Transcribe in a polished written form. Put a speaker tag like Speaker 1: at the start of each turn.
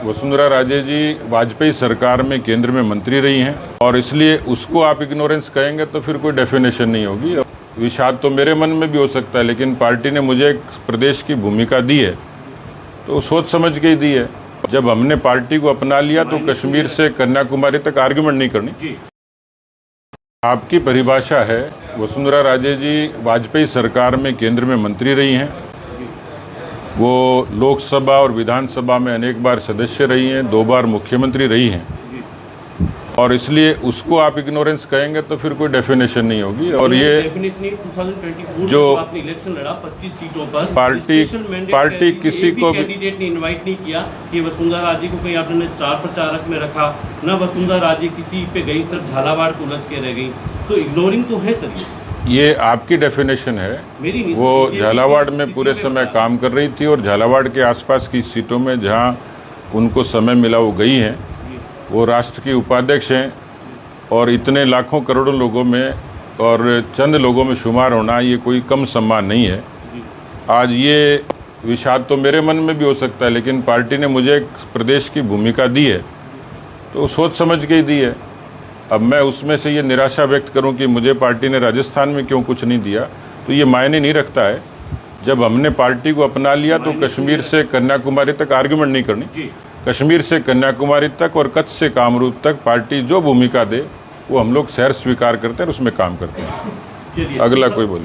Speaker 1: वसुंधरा राजे जी वाजपेयी सरकार में केंद्र में मंत्री रही हैं और इसलिए उसको आप इग्नोरेंस कहेंगे तो फिर कोई डेफिनेशन नहीं होगी। विषाद तो मेरे मन में भी हो सकता है, लेकिन पार्टी ने मुझे एक प्रदेश की भूमिका दी है तो सोच समझ के ही दी है। जब हमने पार्टी को अपना लिया तो कश्मीर से कन्याकुमारी तक आर्ग्यूमेंट नहीं करनी। आपकी परिभाषा है, वसुंधरा राजे जी वाजपेयी सरकार में केंद्र में मंत्री रही हैं, वो लोकसभा और विधानसभा में अनेक बार सदस्य रही हैं, 2 बार मुख्यमंत्री रही हैं और इसलिए उसको आप इग्नोरेंस कहेंगे तो फिर कोई डेफिनेशन नहीं होगी। और ये
Speaker 2: 2024
Speaker 1: जो
Speaker 2: आपने इलेक्शन लड़ा 25 सीटों पर,
Speaker 1: पार्टी किसी को भी
Speaker 2: कैंडिडेट ने इनवाइट नहीं किया कि वसुंधरा राजे को कहीं आपने स्टार प्रचारक में रखा, ना वसुंधरा राजे किसी पे गई, सिर्फ झालावाड़ को उलझ के रह गई, तो इग्नोरिंग तो है सर।
Speaker 1: ये आपकी डेफिनेशन है।
Speaker 2: मेरी नहीं,
Speaker 1: वो झालावाड़ में पूरे समय काम कर रही थी और झालावाड़ के आसपास की सीटों में जहां उनको समय मिला वो गई हैं। वो राष्ट्र की उपाध्यक्ष हैं और इतने लाखों करोड़ों लोगों में और चंद लोगों में शुमार होना ये कोई कम सम्मान नहीं है। आज ये विषाद तो मेरे मन में भी हो सकता है, लेकिन पार्टी ने मुझे एक प्रदेश की भूमिका दी है तो सोच समझ के ही दी है। अब मैं उसमें से ये निराशा व्यक्त करूं कि मुझे पार्टी ने राजस्थान में क्यों कुछ नहीं दिया, तो ये मायने नहीं रखता है। जब हमने पार्टी को अपना लिया तो कश्मीर से कन्याकुमारी तक आर्ग्यूमेंट नहीं करनी। कश्मीर से कन्याकुमारी तक और कच्छ से कामरूप तक पार्टी जो भूमिका दे वो हम लोग सहर्ष स्वीकार करते हैं और उसमें काम करते हैं। अगला कोई बोले।